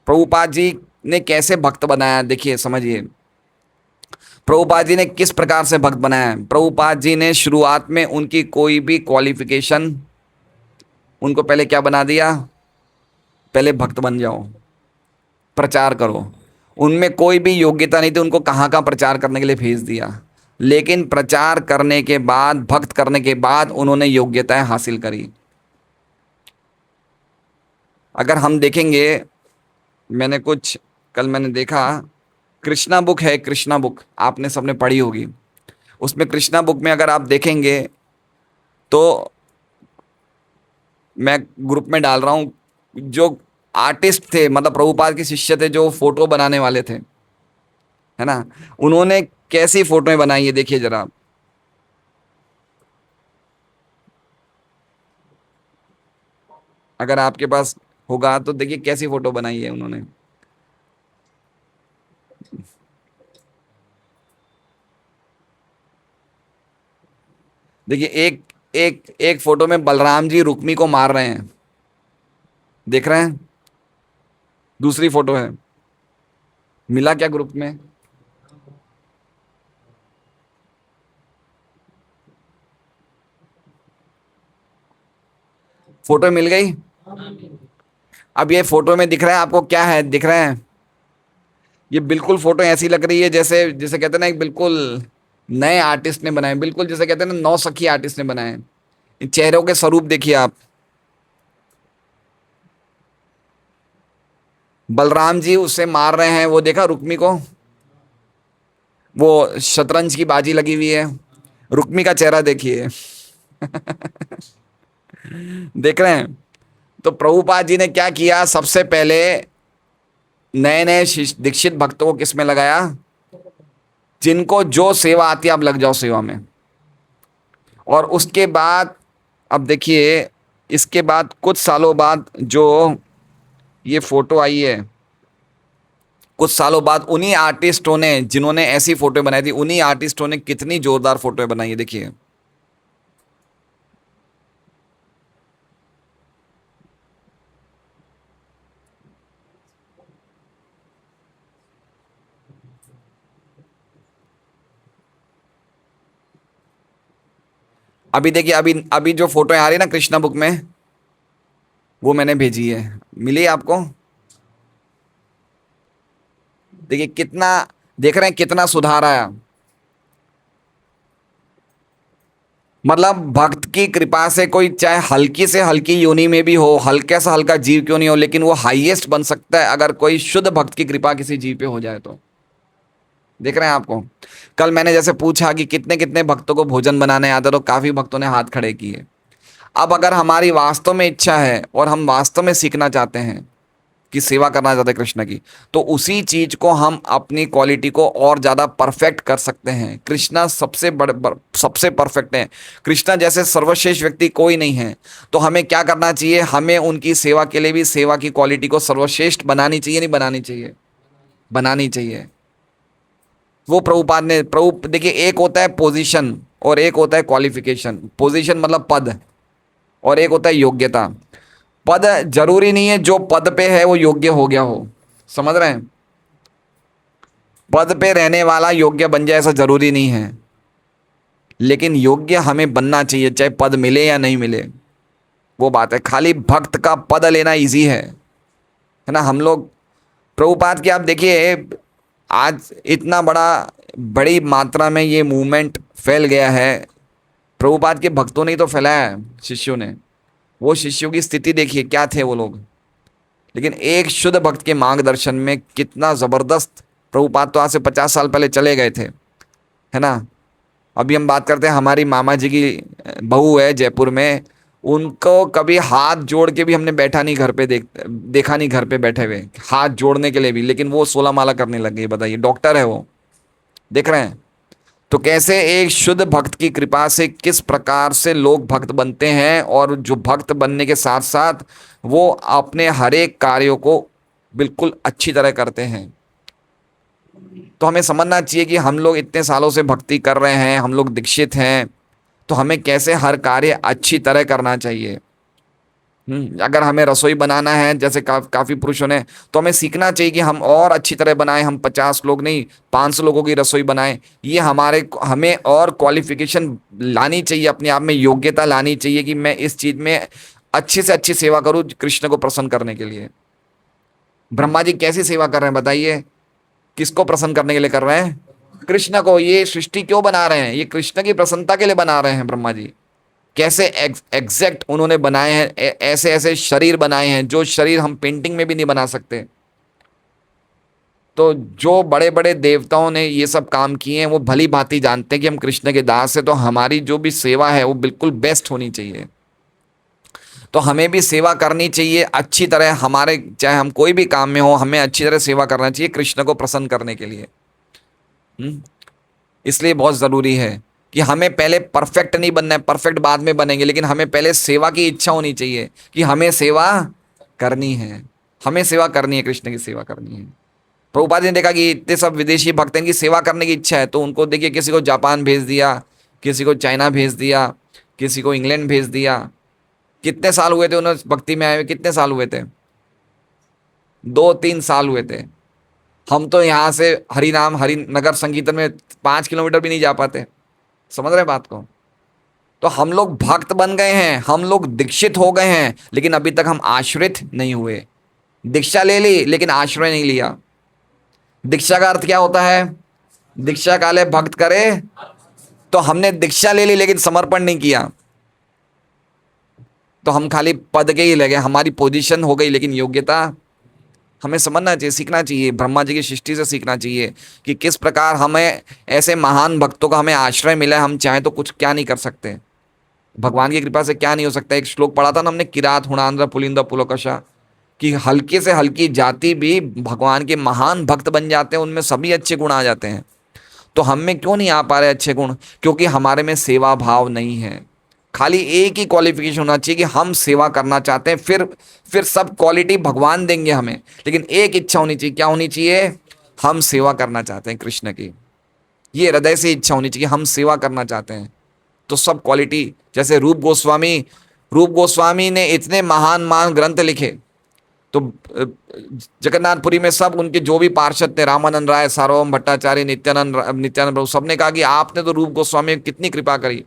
प्रभुपाद जी ने कैसे भक्त बनाया, देखिए समझिए प्रभुपाद जी ने किस प्रकार से भक्त बनाया। प्रभुपाद जी ने शुरुआत में उनकी कोई भी क्वालिफिकेशन, उनको पहले क्या बना दिया? पहले भक्त बन जाओ, प्रचार करो। उनमें कोई भी योग्यता नहीं थी, उनको कहाँ कहाँ प्रचार करने के लिए भेज दिया। लेकिन प्रचार करने के बाद, भक्त करने के बाद उन्होंने योग्यताएं हासिल करी। अगर हम देखेंगे, कल मैंने देखा, कृष्णा बुक है, कृष्णा बुक आपने सबने पढ़ी होगी। उसमें कृष्णा बुक में अगर आप देखेंगे तो, मैं ग्रुप में डाल रहा हूँ, जो आर्टिस्ट थे, मतलब प्रभुपाद के शिष्य थे, जो फोटो बनाने वाले थे, है ना, उन्होंने कैसी फोटोएं बनाई है देखिए जरा आप। अगर आपके पास होगा तो देखिए कैसी फोटो बनाई है उन्होंने। देखिए एक एक एक फोटो में बलराम जी रुक्मी को मार रहे हैं, देख रहे हैं? दूसरी फोटो है, मिला क्या ग्रुप में? फोटो मिल गई? अब ये फोटो में दिख रहा है आपको, क्या है दिख रहा है? ये बिल्कुल फोटो ऐसी लग रही है जैसे जैसे कहते हैं ना, एक बिल्कुल नए आर्टिस्ट ने बनाए, बिल्कुल जैसे कहते हैं ना नौसखी आर्टिस्ट ने बनाए। इन चेहरों के स्वरूप देखिए आप। बलराम जी उससे मार रहे हैं, वो देखा रुक्मी को? वो शतरंज की बाजी लगी हुई है, रुक्मी का चेहरा देखिए। देख रहे हैं? तो प्रभुपाद जी ने क्या किया, सबसे पहले नए नए दीक्षित भक्तों को किस में लगाया? जिनको जो सेवा आती है आप लग जाओ सेवा में। और उसके बाद अब देखिए, इसके बाद कुछ सालों बाद जो ये फोटो आई है, कुछ सालों बाद उन्हीं आर्टिस्टों ने, जिन्होंने ऐसी फोटो बनाई थी, उन्हीं आर्टिस्टों ने कितनी जोरदार फोटो बनाई है देखिए। अभी देखिए, अभी अभी जो फोटो आ रही है ना कृष्णा बुक में, वो मैंने भेजी है, मिली आपको? देखिए कितना, देख रहे हैं कितना सुधार आया। मतलब भक्त की कृपा से कोई चाहे हल्की से हल्की योनि में भी हो, हल्के से हल्का जीव क्यों नहीं हो, लेकिन वो हाईएस्ट बन सकता है अगर कोई शुद्ध भक्त की कृपा किसी जीव पे हो जाए तो। देख रहे हैं आपको, कल मैंने जैसे पूछा कि कितने कितने भक्तों को भोजन बनाने आता, तो काफी भक्तों ने हाथ खड़े किए। अब अगर हमारी वास्तव में इच्छा है और हम वास्तव में सीखना चाहते हैं कि सेवा करना चाहते हैं कृष्ण की, तो उसी चीज को हम अपनी क्वालिटी को और ज्यादा परफेक्ट कर सकते हैं। कृष्णा सबसे सबसे परफेक्ट है। कृष्णा जैसे सर्वश्रेष्ठ व्यक्ति कोई नहीं है। तो हमें क्या करना चाहिए? हमें उनकी सेवा के लिए भी सेवा की क्वालिटी को सर्वश्रेष्ठ बनानी चाहिए, नहीं बनानी चाहिए? बनानी चाहिए। वो प्रभुपाद ने, प्रभु देखिए, एक होता है पोजीशन और एक होता है क्वालिफिकेशन। पोजीशन मतलब पद, और एक होता है योग्यता। पद जरूरी नहीं है जो पद पे है वो योग्य हो गया हो, समझ रहे हैं? पद पे रहने वाला योग्य बन जाए ऐसा जरूरी नहीं है, लेकिन योग्य हमें बनना चाहिए, चाहे पद मिले या नहीं मिले। वो बात है। खाली भक्त का पद लेना इजी है ना? हम लोग प्रभुपाद की आप देखिए, आज इतना बड़ी मात्रा में ये मूवमेंट फैल गया है। प्रभुपाद के भक्तों ने ही तो फैलाया है, शिष्यों ने। वो शिष्यों की स्थिति देखिए, क्या थे वो लोग। लेकिन एक शुद्ध भक्त के मार्गदर्शन में कितना जबरदस्त। प्रभुपाद तो आज से 50 साल पहले चले गए थे, है ना? अभी हम बात करते हैं, हमारी मामा जी की बहू है जयपुर में, उनको कभी हाथ जोड़ के भी हमने बैठा नहीं घर पे, देखा नहीं घर पे बैठे हुए हाथ जोड़ने के लिए भी, लेकिन वो 16 माला करने लग गई। बताइए, डॉक्टर है वो, देख रहे हैं? तो कैसे एक शुद्ध भक्त की कृपा से किस प्रकार से लोग भक्त बनते हैं, और जो भक्त बनने के साथ साथ वो अपने हर एक कार्यों को बिल्कुल अच्छी तरह करते हैं। तो हमें समझना चाहिए कि हम लोग इतने सालों से भक्ति कर रहे हैं, हम लोग दीक्षित हैं, तो हमें कैसे हर कार्य अच्छी तरह करना चाहिए। अगर हमें रसोई बनाना है, जैसे काफ़ी पुरुषों ने, तो हमें सीखना चाहिए कि हम और अच्छी तरह बनाएं। हम 50 लोग नहीं, 500 लोगों की रसोई बनाएं। ये हमें और क्वालिफिकेशन लानी चाहिए, अपने आप में योग्यता लानी चाहिए कि मैं इस चीज़ में अच्छी से अच्छी सेवा करूं कृष्ण को प्रसन्न करने के लिए। ब्रह्मा जी कैसी सेवा कर रहे हैं बताइए? किसको प्रसन्न करने के लिए कर रहे हैं? कृष्ण को। ये सृष्टि क्यों बना रहे हैं? ये कृष्ण की प्रसन्नता के लिए बना रहे हैं ब्रह्मा जी। कैसे एग्जैक्ट उन्होंने बनाए हैं, ऐसे ऐसे शरीर बनाए हैं जो शरीर हम पेंटिंग में भी नहीं बना सकते। तो जो बड़े बड़े देवताओं ने ये सब काम किए हैं, वो भली भांति जानते हैं कि हम कृष्ण के दास हैं, तो हमारी जो भी सेवा है वो बिल्कुल बेस्ट होनी चाहिए। तो हमें भी सेवा करनी चाहिए अच्छी तरह। हमारे चाहे हम कोई भी काम में हो, हमें अच्छी तरह सेवा करना चाहिए कृष्ण को प्रसन्न करने के लिए। इसलिए बहुत ज़रूरी है कि हमें पहले परफेक्ट नहीं बनना है, परफेक्ट बाद में बनेंगे, लेकिन हमें पहले सेवा की इच्छा होनी चाहिए कि हमें सेवा करनी है, हमें सेवा करनी है, कृष्ण की सेवा करनी है। प्रभुपाद ने देखा कि इतने सब विदेशी भक्त हैं, इनकी सेवा करने की इच्छा है, तो उनको देखिए, किसी को जापान भेज दिया, किसी को चाइना भेज दिया, किसी को इंग्लैंड भेज दिया। कितने साल हुए थे उन्हें भक्ति में आए हुए? कितने साल हुए थे? 2-3 साल हुए थे। हम तो यहाँ से हरिनाम हरिनगर संकीर्तन में 5 किलोमीटर भी नहीं जा पाते। समझ रहे बात को? तो हम लोग भक्त बन गए हैं, हम लोग दीक्षित हो गए हैं, लेकिन अभी तक हम आश्रित नहीं हुए। दीक्षा ले ली लेकिन आश्रय नहीं लिया। दीक्षा का अर्थ क्या होता है? दीक्षा काले भक्त करे। तो हमने दीक्षा ले ली लेकिन समर्पण नहीं किया, तो हम खाली पद के ही लगे। हमारी पोजीशन हो गई लेकिन योग्यता। हमें समझना चाहिए, सीखना चाहिए, ब्रह्मा जी की सृष्टि से सीखना चाहिए कि किस प्रकार हमें ऐसे महान भक्तों का हमें आश्रय मिला है। हम चाहें तो कुछ क्या नहीं कर सकते, भगवान की कृपा से क्या नहीं हो सकता। एक श्लोक पढ़ा था ना हमने, किरात हुणांद्र पुलिंद पुलकशा, कि हल्की से हल्की जाति भी भगवान के महान भक्त बन जाते हैं, उनमें सभी अच्छे गुण आ जाते हैं। तो हम में क्यों नहीं आ पा रहे अच्छे गुण? क्योंकि हमारे में सेवा भाव नहीं है। खाली एक ही क्वालिफिकेशन होना चाहिए कि हम सेवा करना चाहते हैं, फिर सब क्वालिटी भगवान देंगे हमें। लेकिन एक इच्छा होनी चाहिए। क्या होनी चाहिए? हम सेवा करना चाहते हैं कृष्ण की। ये हृदय से इच्छा होनी चाहिए, हम सेवा करना चाहते हैं। तो सब क्वालिटी, जैसे रूप गोस्वामी ने इतने महान ग्रंथ लिखे, तो जगन्नाथपुरी में सब उनके जो भी पार्षद थे, रामानंद राय, सार्वभौम भट्टाचार्य, नित्यानंद प्रभु, सबने कहा कि आपने तो रूप गोस्वामी कितनी कृपा करी।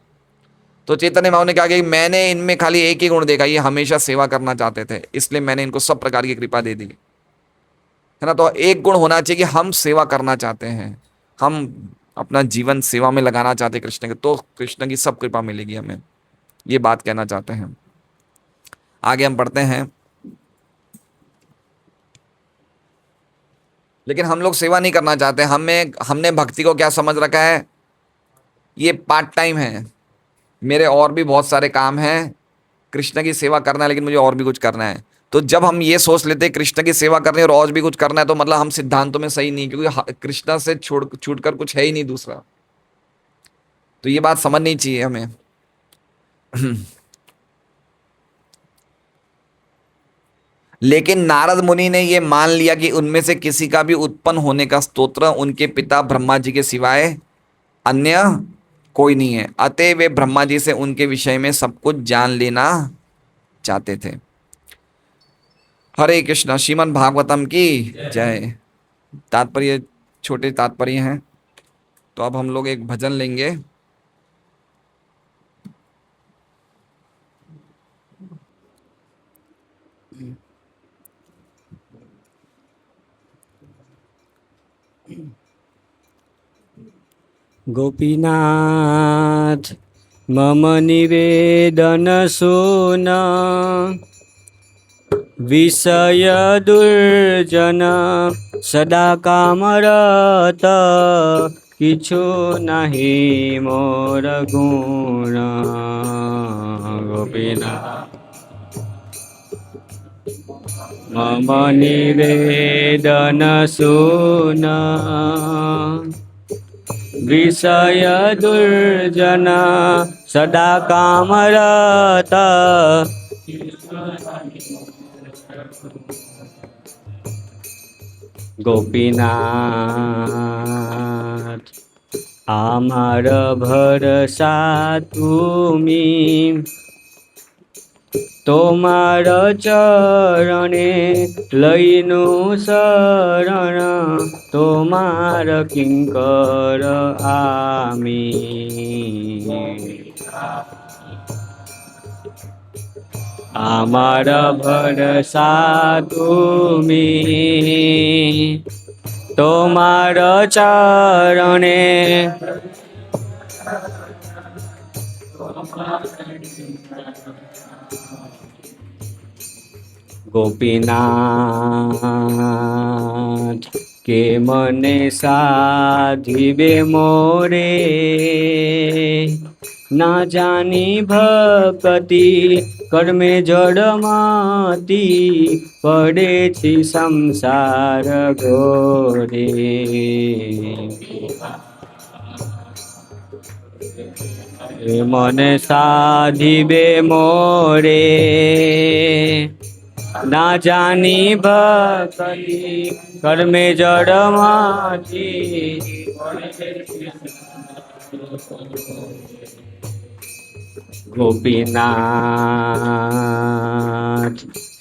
तो चैतन्य महाप्रभु ने कहा कि मैंने इनमें खाली एक ही गुण देखा, ये हमेशा सेवा करना चाहते थे, इसलिए मैंने इनको सब प्रकार की कृपा दे दी, है ना। तो एक गुण होना चाहिए कि हम सेवा करना चाहते हैं, हम अपना जीवन सेवा में लगाना चाहते हैं कृष्ण के, तो कृष्ण की सब कृपा मिलेगी हमें, ये बात कहना चाहते हैं। आगे हम पढ़ते हैं। लेकिन हम लोग सेवा नहीं करना चाहते, हमने भक्ति को क्या समझ रखा है, ये पार्ट टाइम है, मेरे और भी बहुत सारे काम हैं, कृष्ण की सेवा करना है लेकिन मुझे और भी कुछ करना है। तो जब हम ये सोच लेते हैं कृष्ण की सेवा करनी है और भी कुछ करना है, तो मतलब हम सिद्धांतों में सही नहीं, क्योंकि कृष्ण से छूटकर कुछ है ही नहीं दूसरा। तो ये बात समझनी चाहिए हमें। लेकिन नारद मुनि ने ये मान लिया कि उनमें से किसी का भी उत्पन्न होने का स्तोत्र उनके पिता ब्रह्मा जी के सिवाय अन्य कोई नहीं है, अतः वे ब्रह्मा जी से उनके विषय में सब कुछ जान लेना चाहते थे। हरे कृष्णा। श्रीमद् भागवतम की जय। तात्पर्य छोटे तात्पर्य हैं, तो अब हम लोग एक भजन लेंगे। गोपीनाथ मम निवेदन सुन, विषय दुर्जन सदा कामरत, किछु नहीं मोर गुण। गोपीनाथ मम निवेदन सुन, विषय दुर्जन सदा कामरत, गोपीनाथ आमार भरसा तुमी, तोमार चरणे लईनु शरण, तोमार किंकर आमी। आमार भरसा तुमी, तोमार चरणे गोपीनाथ के मने साधिबे मोरे, ना जानी भक्ति कर्मे जड़मती, पड़े छी संसार घोरे। मने साधिबे मोरे, ना जानी भक्ति कर्मे जड़मती, गोपीनाथ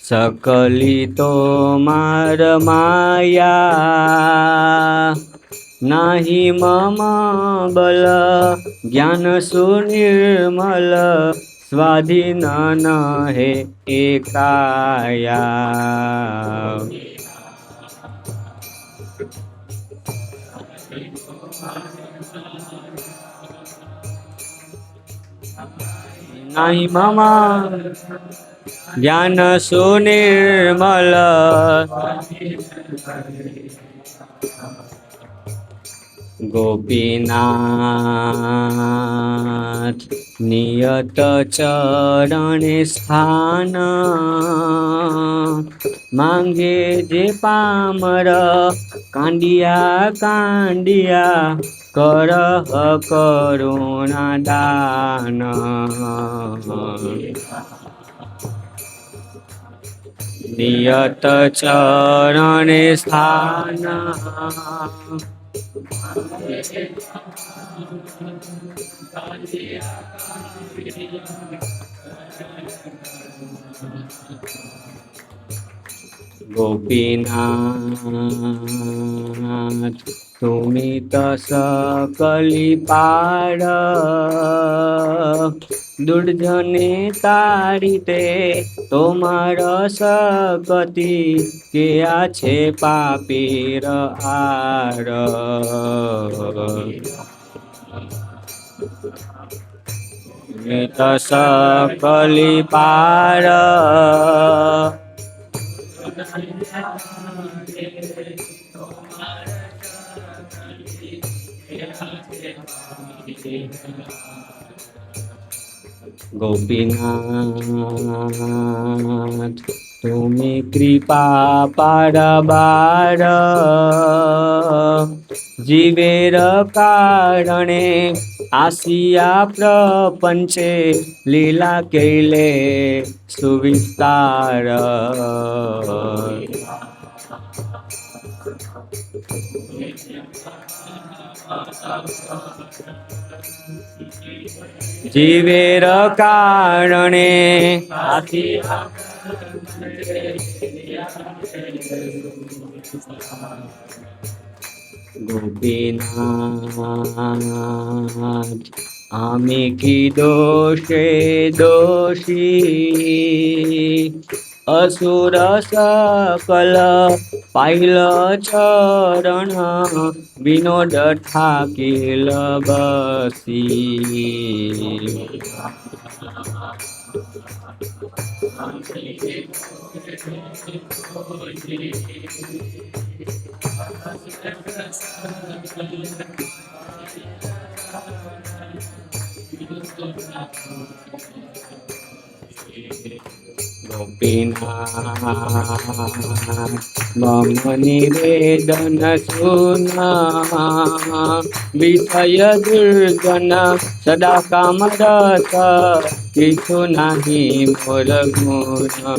सकली तो मार माया, नाही मम बल ज्ञान सुनिर्मल, स्वाधीन न है एकाया। नाही मम ज्ञान सुनिर्मल, गोपीनाथ नियत चरण स्थान, मांगे जे पामर कांडिया कांडिया, करह करुणा दान। नियत चरण स्थान, गोपीनाथ तुमी तो सकली पार, दुर्जने तारिते तोमार सकति केया छे पापीर आर नित सकली पार गोपीनाथ तुमी कृपा पारबार जीवेर कारणे आसिया प्रपंचे लीला कैले सुविस्तार जीवेर कारणे आसिया गोपीनाथ आमी की दोषे दोषी असुर सकल पाइल चरण विनोद ठाकिल बसी गोपीनाथ मम निवेदन सुना विषय दुर्जन सदा कामरत किछु नहीं मोर गुण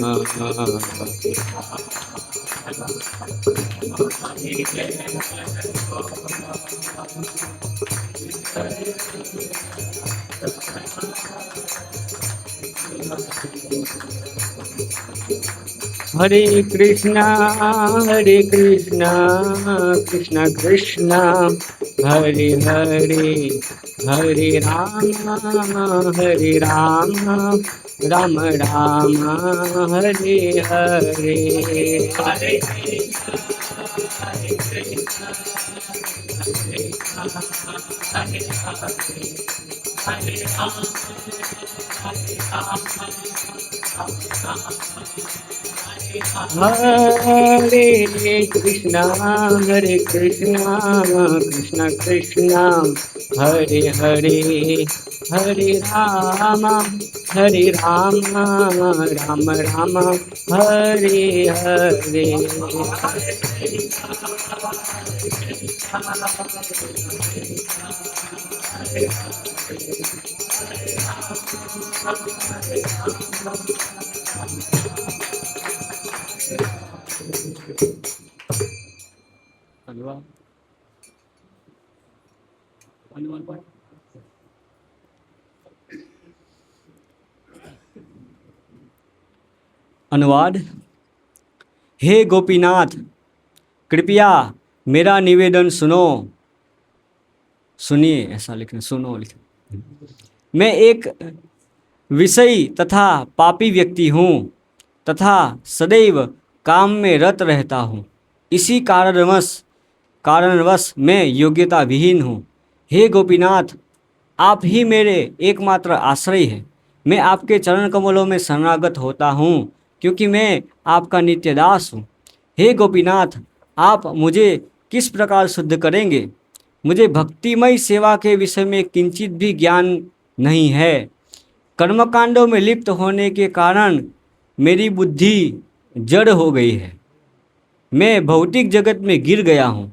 हरे कृष्णा कृष्ण कृष्ण हरे हरे हरे राम राम राम हरे हरे हरे कृष्णा कृष्ण कृष्ण हरे हरे हरे राम राम राम हरे हरे अनुवाद। हे गोपीनाथ, कृपया मेरा निवेदन सुनो। सुनिए, ऐसा लिखना, सुनो लिखना। मैं एक विषयी तथा पापी व्यक्ति हूँ तथा सदैव काम में रत रहता हूँ। इसी कारणवश मैं योग्यता विहीन हूँ। हे गोपीनाथ, आप ही मेरे एकमात्र आश्रय हैं। मैं आपके चरण कमलों में शरणागत होता हूँ क्योंकि मैं आपका नित्य दास हूँ। हे गोपीनाथ, आप मुझे किस प्रकार शुद्ध करेंगे? मुझे भक्तिमय सेवा के विषय में किंचित भी ज्ञान नहीं है। कर्मकांडों में लिप्त होने के कारण मेरी बुद्धि जड़ हो गई है। मैं भौतिक जगत में गिर गया हूँ,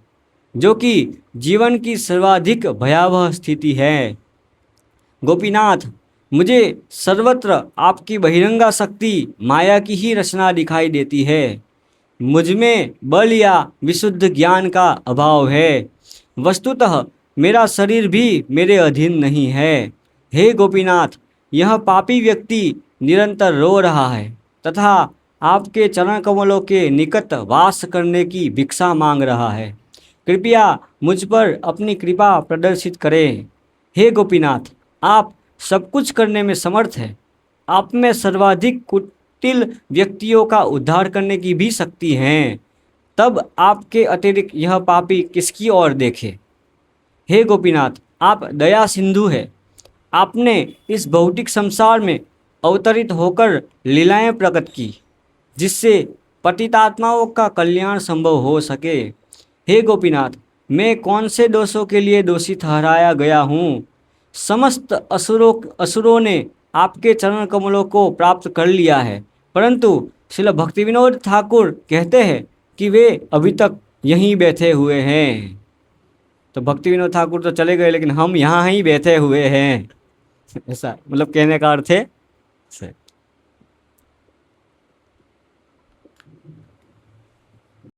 जो कि जीवन की सर्वाधिक भयावह स्थिति है। गोपीनाथ, मुझे सर्वत्र आपकी बहिरंगा शक्ति माया की ही रचना दिखाई देती है। मुझ में बल या विशुद्ध ज्ञान का अभाव है। वस्तुतः मेरा शरीर भी मेरे अधीन नहीं है। हे गोपीनाथ, यह पापी व्यक्ति निरंतर रो रहा है तथा आपके चरण कमलों के निकट वास करने की भिक्षा मांग रहा है। कृपया मुझ पर अपनी कृपा प्रदर्शित करें। हे गोपीनाथ, आप सब कुछ करने में समर्थ है। आप में सर्वाधिक कुटिल व्यक्तियों का उद्धार करने की भी शक्ति है। तब आपके अतिरिक्त यह पापी किसकी ओर देखे। हे गोपीनाथ, आप दया सिंधु है। आपने इस भौतिक संसार में अवतरित होकर लीलाएं प्रकट की, जिससे पतितात्माओं का कल्याण संभव हो सके। हे गोपीनाथ, मैं कौन से दोषों के लिए दोषी ठहराया गया हूँ। समस्त असुरों ने आपके चरण कमलों को प्राप्त कर लिया है, परंतु श्रील भक्तिविनोद ठाकुर कहते हैं कि वे अभी तक यहीं बैठे हुए हैं। तो भक्तिविनोद ठाकुर तो चले गए, लेकिन हम यहाँ ही बैठे हुए हैं। ऐसा मतलब कहने का अर्थ है।